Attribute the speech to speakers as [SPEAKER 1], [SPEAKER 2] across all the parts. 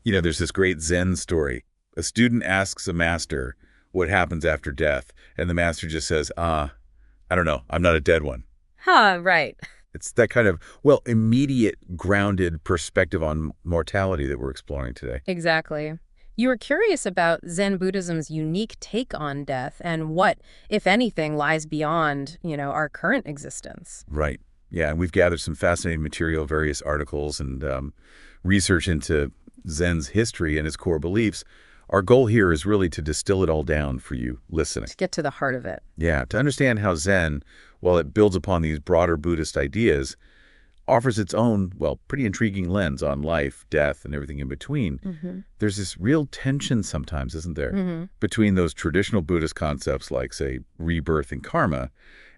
[SPEAKER 1] There's this great Zen story. A student asks a master what happens after death, and the master just says, I don't know. I'm not a dead one.
[SPEAKER 2] Huh, right.
[SPEAKER 1] It's that kind of, immediate, grounded perspective on mortality that we're exploring today.
[SPEAKER 2] Exactly. You were curious about Zen Buddhism's unique take on death and what, if anything, lies beyond, our current existence.
[SPEAKER 1] Right. Yeah, and we've gathered some fascinating material, various articles, and research into Zen's history and its core beliefs. Our goal here is really to distill it all down for you listening.
[SPEAKER 2] To get to the heart of it.
[SPEAKER 1] Yeah, to understand how Zen, while it builds upon these broader Buddhist ideas, offers its own, pretty intriguing lens on life, death, and everything in between. There's this real tension sometimes, isn't there, between those traditional Buddhist concepts like, say, rebirth and karma,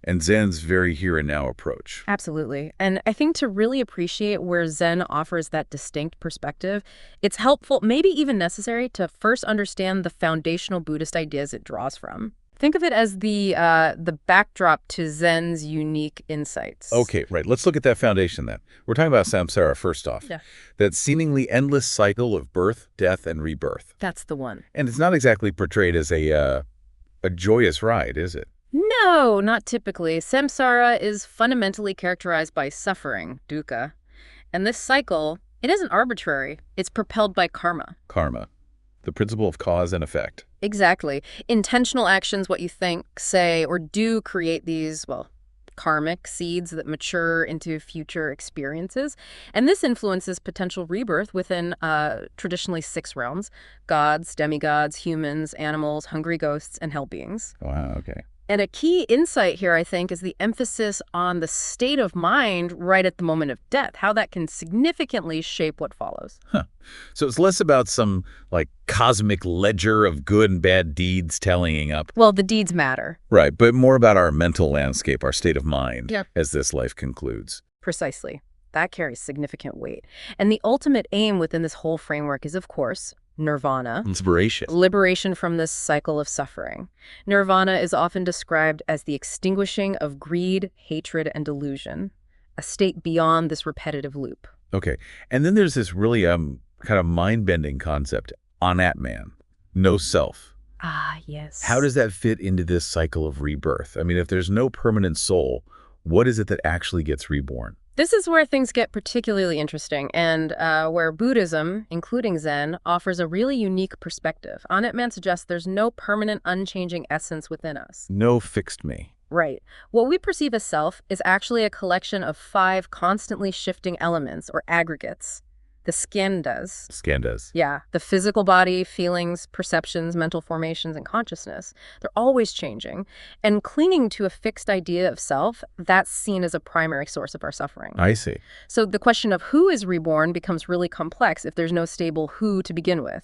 [SPEAKER 1] and Zen's very here and now approach.
[SPEAKER 2] Absolutely. And I think to really appreciate where Zen offers that distinct perspective, it's helpful, maybe even necessary, to first understand the foundational Buddhist ideas it draws from. Think of it as the backdrop to Zen's unique insights.
[SPEAKER 1] Okay, right. Let's look at that foundation then. We're talking about Saṃsāra first off.
[SPEAKER 2] Yeah. That
[SPEAKER 1] seemingly endless cycle of birth, death, and rebirth.
[SPEAKER 2] That's the one.
[SPEAKER 1] And it's not exactly portrayed as a joyous ride, is it?
[SPEAKER 2] No, not typically. Saṃsāra is fundamentally characterized by suffering, dukkha. And this cycle, it isn't arbitrary. It's propelled by karma.
[SPEAKER 1] Karma. The principle of cause and effect.
[SPEAKER 2] Exactly. Intentional actions, what you think, say, or do create these, karmic seeds that mature into future experiences. And this influences potential rebirth within traditionally 6 realms: gods, demigods, humans, animals, hungry ghosts, and hell beings.
[SPEAKER 1] Wow, okay.
[SPEAKER 2] And a key insight here, I think, is the emphasis on the state of mind right at the moment of death, how that can significantly shape what follows.
[SPEAKER 1] Huh. So it's less about some, cosmic ledger of good and bad deeds tallying up.
[SPEAKER 2] Well, the deeds matter.
[SPEAKER 1] Right, but more about our mental landscape, our state of mind, as this life concludes.
[SPEAKER 2] Precisely. That carries significant weight. And the ultimate aim within this whole framework is, of course, nirvana. Liberation from this cycle of suffering. Nirvana is often described as the extinguishing of greed, hatred, and delusion, a state beyond this repetitive loop.
[SPEAKER 1] Okay. And then there's this really kind of mind-bending concept, anatman, no self.
[SPEAKER 2] Ah, yes.
[SPEAKER 1] How does that fit into this cycle of rebirth? I mean, if there's no permanent soul, what is it that actually gets reborn?
[SPEAKER 2] This is where things get particularly interesting and where Buddhism, including Zen, offers a really unique perspective. Anatman suggests there's no permanent, unchanging essence within us.
[SPEAKER 1] No fixed me.
[SPEAKER 2] Right. What we perceive as self is actually a collection of 5 constantly shifting elements or aggregates. The skandhas.
[SPEAKER 1] Skandhas.
[SPEAKER 2] Yeah. The physical body, feelings, perceptions, mental formations, and consciousness. They're always changing. And clinging to a fixed idea of self, that's seen as a primary source of our suffering.
[SPEAKER 1] I see.
[SPEAKER 2] So the question of who is reborn becomes really complex if there's no stable who to begin with,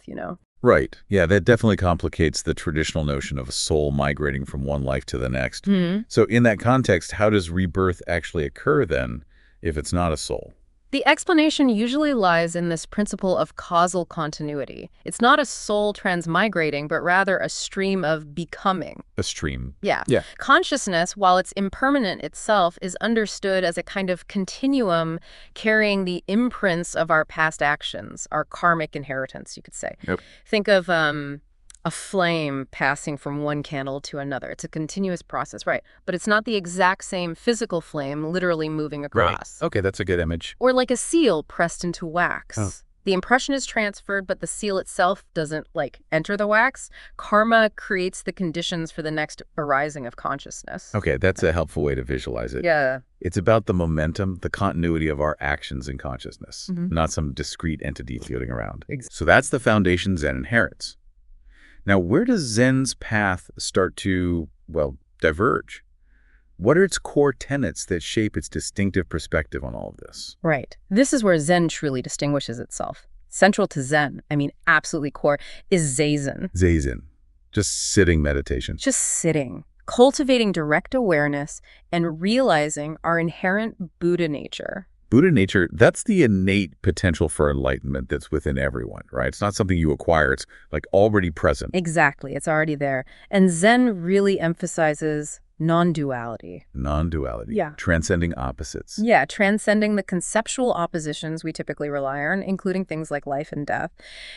[SPEAKER 1] Right. Yeah, that definitely complicates the traditional notion of a soul migrating from one life to the next. So in that context, how does rebirth actually occur then if it's not a soul?
[SPEAKER 2] The explanation usually lies in this principle of causal continuity. It's not a soul transmigrating, but rather a stream of becoming.
[SPEAKER 1] A stream.
[SPEAKER 2] Yeah. Consciousness, while it's impermanent itself, is understood as a kind of continuum carrying the imprints of our past actions, our karmic inheritance, you could say.
[SPEAKER 1] Yep.
[SPEAKER 2] Think of a flame passing from one candle to another. It's a continuous process, right? But it's not the exact same physical flame literally moving across.
[SPEAKER 1] Right. Okay, that's a good image.
[SPEAKER 2] Or like a seal pressed into wax.
[SPEAKER 1] Oh.
[SPEAKER 2] The impression is transferred, but the seal itself doesn't, enter the wax. Karma creates the conditions for the next arising of consciousness.
[SPEAKER 1] Okay, that's a helpful way to visualize it.
[SPEAKER 2] Yeah.
[SPEAKER 1] It's about the momentum, the continuity of our actions in consciousness, not some discrete entity floating around. So that's the foundation Zen inherits. Now, where does Zen's path start to, diverge? What are its core tenets that shape its distinctive perspective on all of this?
[SPEAKER 2] Right. This is where Zen truly distinguishes itself. Central to Zen, absolutely core, is Zazen.
[SPEAKER 1] Zazen. Just sitting meditation.
[SPEAKER 2] Just sitting, cultivating direct awareness and realizing our inherent Buddha nature.
[SPEAKER 1] Buddha nature, that's the innate potential for enlightenment that's within everyone, right? It's not something you acquire. It's already present.
[SPEAKER 2] Exactly. It's already there. And Zen really emphasizes non-duality.
[SPEAKER 1] Non-duality.
[SPEAKER 2] Yeah.
[SPEAKER 1] Transcending opposites.
[SPEAKER 2] Yeah, transcending the conceptual oppositions we typically rely on, including things like life and death.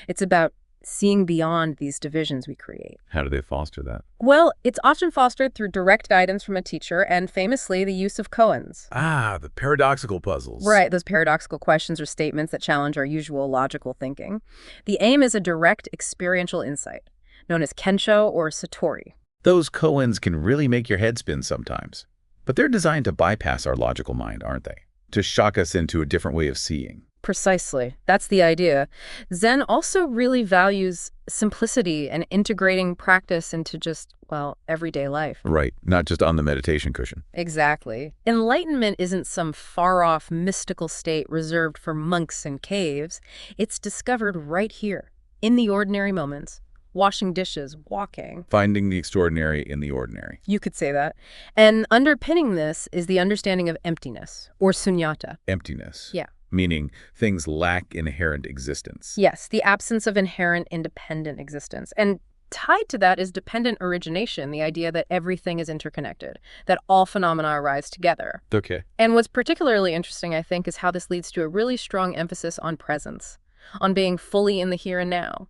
[SPEAKER 2] It's about seeing beyond these divisions we create.
[SPEAKER 1] How do they foster that?
[SPEAKER 2] Well, it's often fostered through direct guidance from a teacher and famously the use of koans.
[SPEAKER 1] Ah, the paradoxical puzzles.
[SPEAKER 2] Right, those paradoxical questions or statements that challenge our usual logical thinking. The aim is a direct experiential insight, known as kensho or satori.
[SPEAKER 1] Those koans can really make your head spin sometimes. But they're designed to bypass our logical mind, aren't they? To shock us into a different way of seeing.
[SPEAKER 2] Precisely. That's the idea. Zen also really values simplicity and integrating practice into just, well, everyday life.
[SPEAKER 1] Right, not just on the meditation cushion.
[SPEAKER 2] Exactly. Enlightenment isn't some far-off mystical state reserved for monks and caves. It's discovered right here, in the ordinary moments. Washing dishes, walking.
[SPEAKER 1] Finding the extraordinary in the ordinary.
[SPEAKER 2] You could say that. And underpinning this is the understanding of emptiness, or sunyata.
[SPEAKER 1] Emptiness.
[SPEAKER 2] Yeah.
[SPEAKER 1] Meaning things lack inherent existence.
[SPEAKER 2] Yes, the absence of inherent independent existence. And tied to that is dependent origination, the idea that everything is interconnected, that all phenomena arise together.
[SPEAKER 1] Okay.
[SPEAKER 2] And what's particularly interesting, I think, is how this leads to a really strong emphasis on presence, on being fully in the here and now.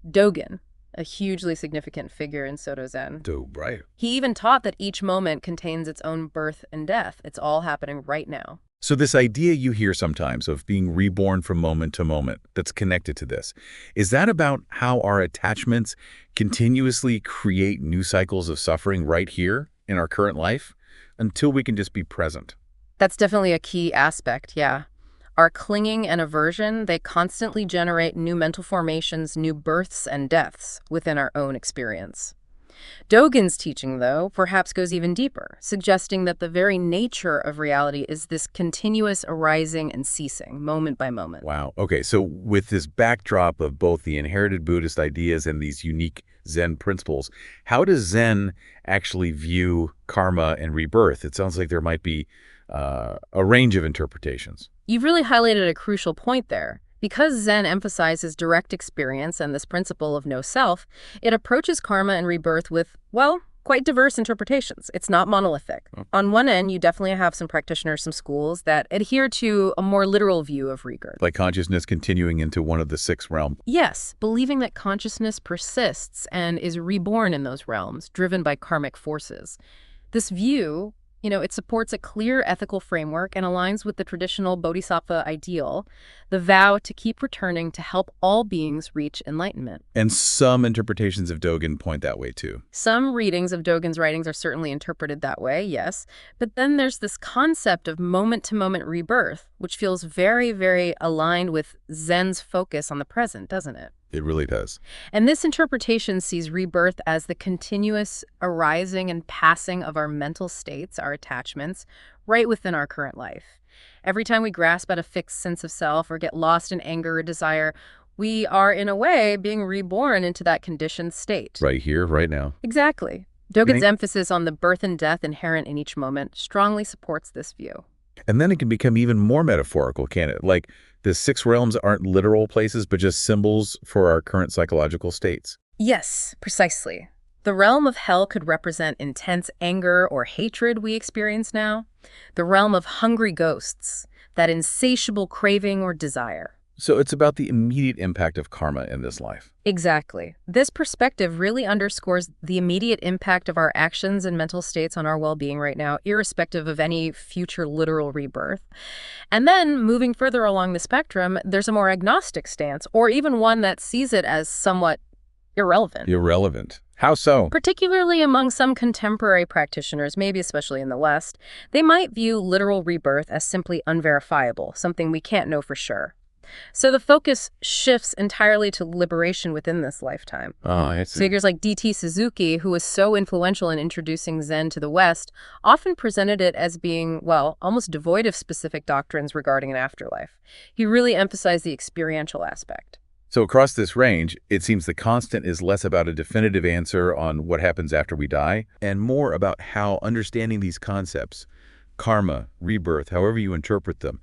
[SPEAKER 2] Dogen, a hugely significant figure in Soto Zen.
[SPEAKER 1] Right.
[SPEAKER 2] He even taught that each moment contains its own birth and death. It's all happening right now.
[SPEAKER 1] So this idea you hear sometimes of being reborn from moment to moment that's connected to this, is that about how our attachments continuously create new cycles of suffering right here in our current life until we can just be present?
[SPEAKER 2] That's definitely a key aspect, yeah. Our clinging and aversion, they constantly generate new mental formations, new births and deaths within our own experience. Dogen's teaching, though, perhaps goes even deeper, suggesting that the very nature of reality is this continuous arising and ceasing, moment by moment.
[SPEAKER 1] Wow. Okay, so with this backdrop of both the inherited Buddhist ideas and these unique Zen principles, how does Zen actually view karma and rebirth? It sounds like there might be a range of interpretations.
[SPEAKER 2] You've really highlighted a crucial point there. Because Zen emphasizes direct experience and this principle of no self, it approaches karma and rebirth with, well, quite diverse interpretations. It's not monolithic. On one end, you definitely have some practitioners, some schools that adhere to a more literal view of rebirth.
[SPEAKER 1] Like consciousness continuing into one of the 6 realms.
[SPEAKER 2] Yes, believing that consciousness persists and is reborn in those realms, driven by karmic forces. This view, it supports a clear ethical framework and aligns with the traditional bodhisattva ideal, the vow to keep returning to help all beings reach enlightenment.
[SPEAKER 1] And some interpretations of Dogen point that way too.
[SPEAKER 2] Some readings of Dogen's writings are certainly interpreted that way, yes. But then there's this concept of moment-to-moment rebirth, which feels very, very aligned with Zen's focus on the present, doesn't it?
[SPEAKER 1] It really does.
[SPEAKER 2] And this interpretation sees rebirth as the continuous arising and passing of our mental states, our attachments, right within our current life. Every time we grasp at a fixed sense of self or get lost in anger or desire, we are, in a way, being reborn into that conditioned state.
[SPEAKER 1] Right here, right now.
[SPEAKER 2] Exactly. Dogen's emphasis on the birth and death inherent in each moment strongly supports this view.
[SPEAKER 1] And then it can become even more metaphorical, can't it? Like the 6 realms aren't literal places, but just symbols for our current psychological states.
[SPEAKER 2] Yes, precisely. The realm of hell could represent intense anger or hatred we experience now. The realm of hungry ghosts, that insatiable craving or desire.
[SPEAKER 1] So it's about the immediate impact of karma in this life.
[SPEAKER 2] Exactly. This perspective really underscores the immediate impact of our actions and mental states on our well-being right now, irrespective of any future literal rebirth. And then, moving further along the spectrum, there's a more agnostic stance, or even one that sees it as somewhat irrelevant.
[SPEAKER 1] Irrelevant. How so?
[SPEAKER 2] Particularly among some contemporary practitioners, maybe especially in the West, they might view literal rebirth as simply unverifiable, something we can't know for sure. So the focus shifts entirely to liberation within this lifetime.
[SPEAKER 1] Oh, I see.
[SPEAKER 2] Figures like D.T. Suzuki, who was so influential in introducing Zen to the West, often presented it as being, well, almost devoid of specific doctrines regarding an afterlife. He really emphasized the experiential aspect.
[SPEAKER 1] So across this range, it seems the constant is less about a definitive answer on what happens after we die, and more about how understanding these concepts, karma, rebirth, however you interpret them,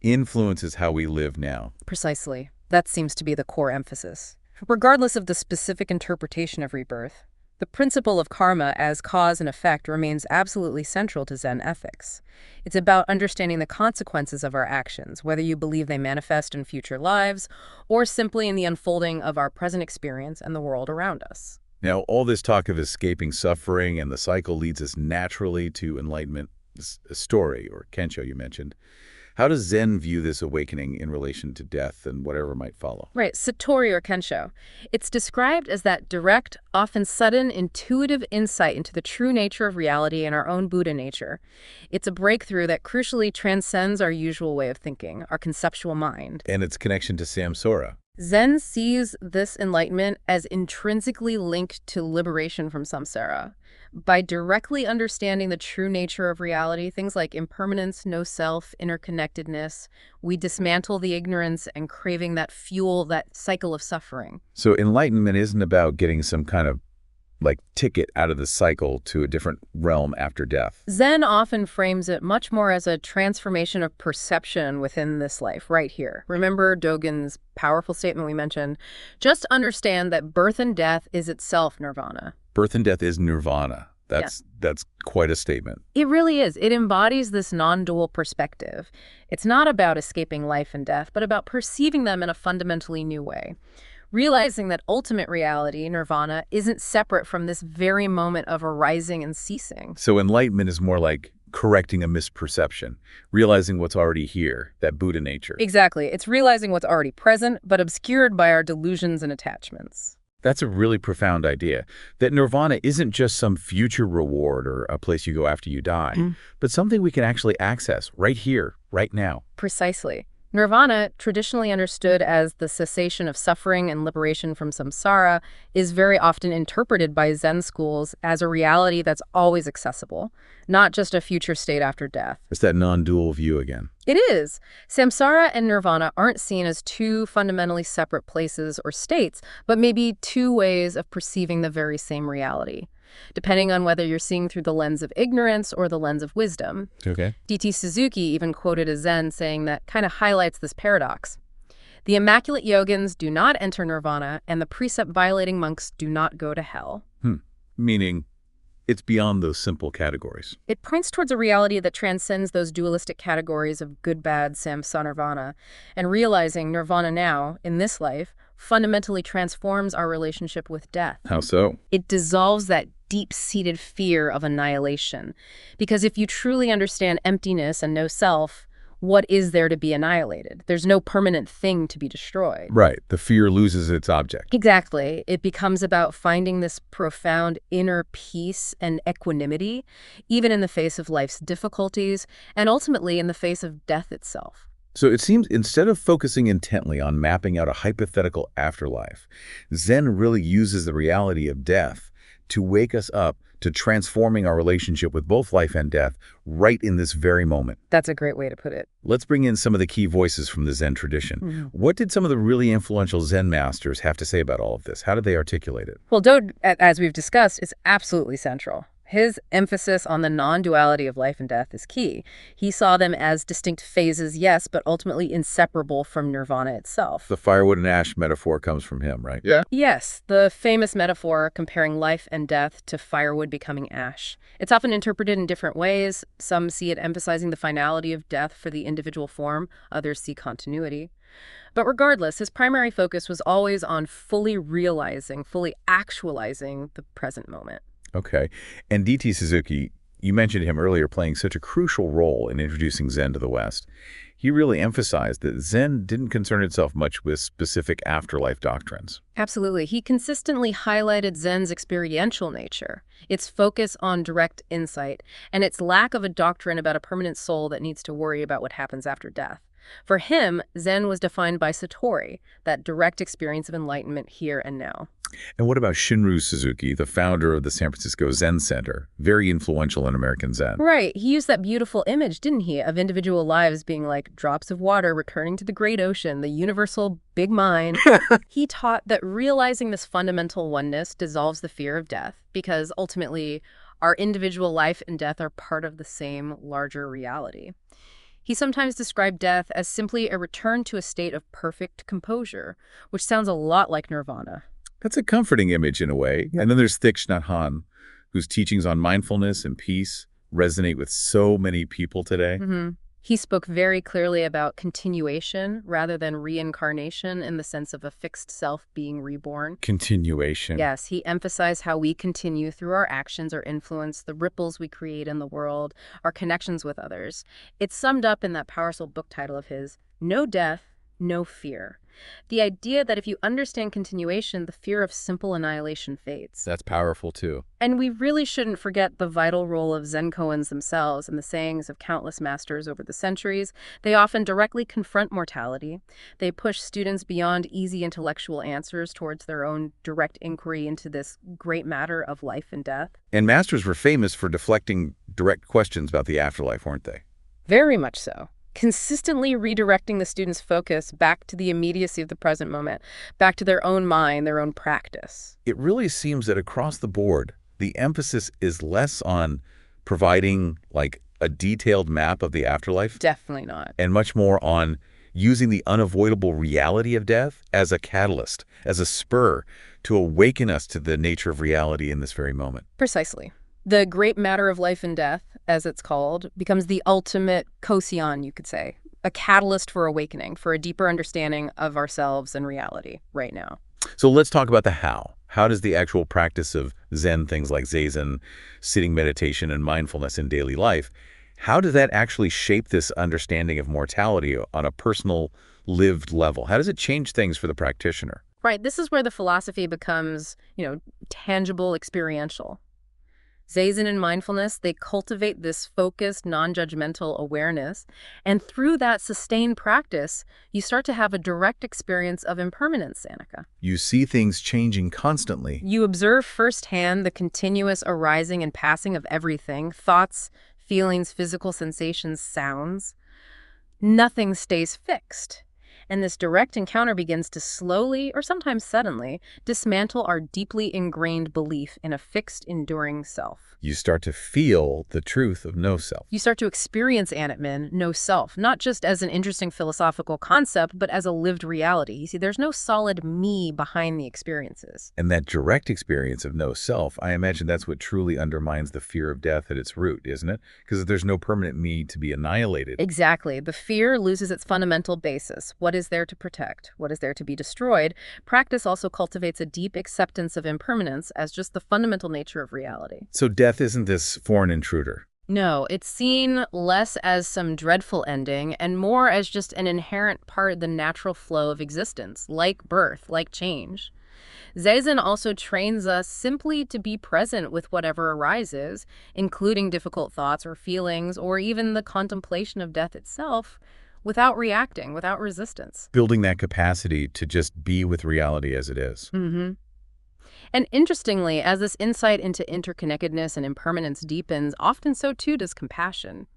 [SPEAKER 1] influences how we live now.
[SPEAKER 2] Precisely. That seems to be the core emphasis. Regardless of the specific interpretation of rebirth, The principle of karma as cause and effect remains absolutely central to Zen ethics. It's about understanding the consequences of our actions, whether you believe they manifest in future lives or simply in the unfolding of our present experience and the world around us.
[SPEAKER 1] Now, all this talk of escaping suffering and the cycle leads us naturally to enlightenment, a story, or Kensho you mentioned. How does Zen view this awakening in relation to death and whatever might follow?
[SPEAKER 2] Right, Satori or Kensho. It's described as that direct, often sudden, intuitive insight into the true nature of reality and our own Buddha nature. It's a breakthrough that crucially transcends our usual way of thinking, our conceptual mind.
[SPEAKER 1] And its connection to Saṃsāra.
[SPEAKER 2] Zen sees this enlightenment as intrinsically linked to liberation from samsara. By directly understanding the true nature of reality, things like impermanence, no self, interconnectedness, we dismantle the ignorance and craving that fuel that cycle of suffering.
[SPEAKER 1] So enlightenment isn't about getting some kind of ticket out of the cycle to a different realm after death.
[SPEAKER 2] Zen often frames it much more as a transformation of perception within this life, right here. Remember Dogen's powerful statement we mentioned? Just understand that birth and death is itself nirvana.
[SPEAKER 1] Birth and death is nirvana. That's quite a statement.
[SPEAKER 2] It really is. It embodies this non-dual perspective. It's not about escaping life and death, but about perceiving them in a fundamentally new way. Realizing that ultimate reality, nirvana, isn't separate from this very moment of arising and ceasing.
[SPEAKER 1] So enlightenment is more like correcting a misperception, realizing what's already here, that Buddha nature.
[SPEAKER 2] Exactly. It's realizing what's already present, but obscured by our delusions and attachments.
[SPEAKER 1] That's a really profound idea, that nirvana isn't just some future reward or a place you go after you die, but something we can actually access right here, right now.
[SPEAKER 2] Precisely. Nirvana, traditionally understood as the cessation of suffering and liberation from samsara, is very often interpreted by Zen schools as a reality that's always accessible, not just a future state after death.
[SPEAKER 1] It's that non-dual view again.
[SPEAKER 2] It is. Samsara and nirvana aren't seen as two fundamentally separate places or states, but maybe two ways of perceiving the very same reality, depending on whether you're seeing through the lens of ignorance or the lens of wisdom.
[SPEAKER 1] Okay.
[SPEAKER 2] D.T. Suzuki even quoted a Zen saying that kind of highlights this paradox. The immaculate yogins do not enter nirvana, and the precept-violating monks do not go to hell.
[SPEAKER 1] Meaning, it's beyond those simple categories.
[SPEAKER 2] It points towards a reality that transcends those dualistic categories of good, bad, samsara, nirvana, and realizing nirvana now, in this life, fundamentally transforms our relationship with death.
[SPEAKER 1] How so?
[SPEAKER 2] It dissolves that deep-seated fear of annihilation. Because if you truly understand emptiness and no self, what is there to be annihilated? There's no permanent thing to be destroyed.
[SPEAKER 1] Right. The fear loses its object.
[SPEAKER 2] Exactly. It becomes about finding this profound inner peace and equanimity, even in the face of life's difficulties, and ultimately in the face of death itself.
[SPEAKER 1] So it seems instead of focusing intently on mapping out a hypothetical afterlife, Zen really uses the reality of death to wake us up to transforming our relationship with both life and death right in this very moment.
[SPEAKER 2] That's a great way to put it.
[SPEAKER 1] Let's bring in some of the key voices from the Zen tradition. What did some of the really influential Zen masters have to say about all of this? How did they articulate it?
[SPEAKER 2] Well, Dogen, as we've discussed, is absolutely central. His emphasis on the non-duality of life and death is key. He saw them as distinct phases, yes, but ultimately inseparable from nirvana itself.
[SPEAKER 1] The firewood and ash metaphor comes from him, right?
[SPEAKER 3] Yeah.
[SPEAKER 2] Yes, the famous metaphor comparing life and death to firewood becoming ash. It's often interpreted in different ways. Some see it emphasizing the finality of death for the individual form. Others see continuity. But regardless, his primary focus was always on fully realizing, fully actualizing the present moment.
[SPEAKER 1] Okay. And D.T. Suzuki, you mentioned him earlier playing such a crucial role in introducing Zen to the West. He really emphasized that Zen didn't concern itself much with specific afterlife doctrines.
[SPEAKER 2] Absolutely. He consistently highlighted Zen's experiential nature, its focus on direct insight, and its lack of a doctrine about a permanent soul that needs to worry about what happens after death. For him, Zen was defined by Satori, that direct experience of enlightenment here and now.
[SPEAKER 1] And what about Shinryu Suzuki, the founder of the San Francisco Zen Center, very influential in American Zen?
[SPEAKER 2] Right. He used that beautiful image, didn't he, of individual lives being like drops of water returning to the great ocean, the universal big mind. He taught that realizing this fundamental oneness dissolves the fear of death because ultimately our individual life and death are part of the same larger reality. He sometimes described death as simply a return to a state of perfect composure, which sounds a lot like nirvana.
[SPEAKER 1] That's a comforting image in a way.
[SPEAKER 2] Yep.
[SPEAKER 1] And then there's Thich Nhat Hanh, whose teachings on mindfulness and peace resonate with so many people today.
[SPEAKER 2] He spoke very clearly about continuation rather than reincarnation in the sense of a fixed self being reborn.
[SPEAKER 1] Continuation.
[SPEAKER 2] Yes, he emphasized how we continue through our actions or influence, the ripples we create in the world, our connections with others. It's summed up in that powerful book title of his, No Death, No Fear. The idea that if you understand continuation, the fear of simple annihilation fades.
[SPEAKER 1] That's powerful too.
[SPEAKER 2] And we really shouldn't forget the vital role of Zen koans themselves and the sayings of countless masters over the centuries. They often directly confront mortality. They push students beyond easy intellectual answers towards their own direct inquiry into this great matter of life and death.
[SPEAKER 1] And masters were famous for deflecting direct questions about the afterlife, weren't they?
[SPEAKER 2] Very much so. Consistently redirecting the student's focus back to the immediacy of the present moment, back to their own mind, their own practice.
[SPEAKER 1] It really seems that across the board, the emphasis is less on providing like a detailed map of the afterlife.
[SPEAKER 2] Definitely not.
[SPEAKER 1] And much more on using the unavoidable reality of death as a catalyst, as a spur to awaken us to the nature of reality in this very moment.
[SPEAKER 2] Precisely. The great matter of life and death, as it's called, becomes the ultimate kosion, you could say, a catalyst for awakening, for a deeper understanding of ourselves and reality right now.
[SPEAKER 1] So let's talk about the how. How does the actual practice of Zen, things like Zazen, sitting meditation, and mindfulness in daily life, how does that actually shape this understanding of mortality on a personal, lived level? How does it change things for the practitioner?
[SPEAKER 2] Right. This is where the philosophy becomes, tangible, experiential. Zazen and mindfulness, they cultivate this focused, non-judgmental awareness. And through that sustained practice, you start to have a direct experience of impermanence, Annika.
[SPEAKER 1] You see things changing constantly.
[SPEAKER 2] You observe firsthand the continuous arising and passing of everything, thoughts, feelings, physical sensations, sounds. Nothing stays fixed. And this direct encounter begins to slowly, or sometimes suddenly, dismantle our deeply ingrained belief in a fixed, enduring self.
[SPEAKER 1] You start to feel the truth of no self.
[SPEAKER 2] You start to experience Anatman, no self, not just as an interesting philosophical concept, but as a lived reality. You see, there's no solid me behind the experiences.
[SPEAKER 1] And that direct experience of no self, I imagine that's what truly undermines the fear of death at its root, isn't it? Because there's no permanent me to be annihilated.
[SPEAKER 2] Exactly. The fear loses its fundamental basis. What is there to protect? What is there to be destroyed? Practice also cultivates a deep acceptance of impermanence as just the fundamental nature of reality.
[SPEAKER 1] So death isn't this foreign intruder.
[SPEAKER 2] No, it's seen less as some dreadful ending and more as just an inherent part of the natural flow of existence, like birth, like change. Zazen also trains us simply to be present with whatever arises, including difficult thoughts or feelings, or even the contemplation of death itself, without reacting, without resistance.
[SPEAKER 1] Building that capacity to just be with reality as it is.
[SPEAKER 2] And interestingly, as this insight into interconnectedness and impermanence deepens, often so too does compassion.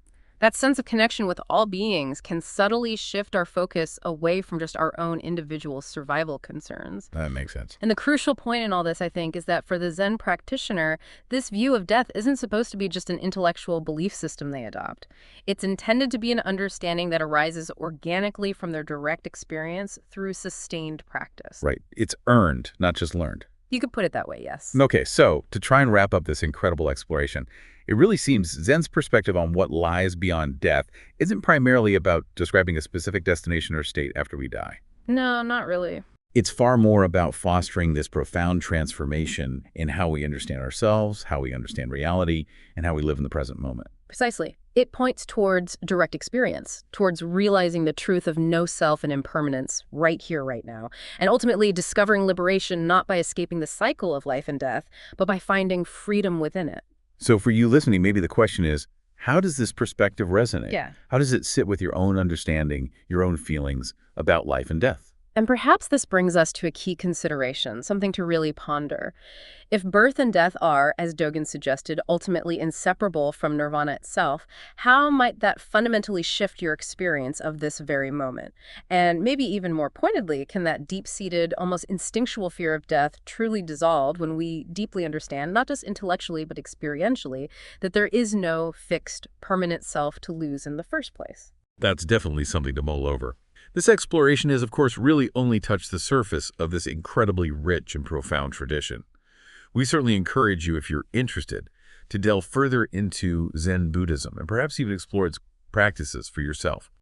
[SPEAKER 2] That sense of connection with all beings can subtly shift our focus away from just our own individual survival concerns.
[SPEAKER 1] That makes sense.
[SPEAKER 2] And the crucial point in all this, I think, is that for the Zen practitioner, this view of death isn't supposed to be just an intellectual belief system they adopt. It's intended to be an understanding that arises organically from their direct experience through sustained practice.
[SPEAKER 1] Right. It's earned, not just learned.
[SPEAKER 2] You could put it that way, yes.
[SPEAKER 1] Okay, so to try and wrap up this incredible exploration, it really seems Zen's perspective on what lies beyond death isn't primarily about describing a specific destination or state after we die.
[SPEAKER 2] No, not really.
[SPEAKER 1] It's far more about fostering this profound transformation in how we understand ourselves, how we understand reality, and how we live in the present moment.
[SPEAKER 2] Precisely. It points towards direct experience, towards realizing the truth of no self and impermanence right here, right now, and ultimately discovering liberation not by escaping the cycle of life and death, but by finding freedom within it.
[SPEAKER 1] So for you listening, maybe the question is, how does this perspective resonate?
[SPEAKER 2] Yeah.
[SPEAKER 1] How does it sit with your own understanding, your own feelings about life and death?
[SPEAKER 2] And perhaps this brings us to a key consideration, something to really ponder. If birth and death are, as Dogen suggested, ultimately inseparable from nirvana itself, how might that fundamentally shift your experience of this very moment? And maybe even more pointedly, can that deep-seated, almost instinctual fear of death truly dissolve when we deeply understand, not just intellectually but experientially, that there is no fixed, permanent self to lose in the first place?
[SPEAKER 1] That's definitely something to mull over. This exploration has, of course, really only touched the surface of this incredibly rich and profound tradition. We certainly encourage you, if you're interested, to delve further into Zen Buddhism and perhaps even explore its practices for yourself.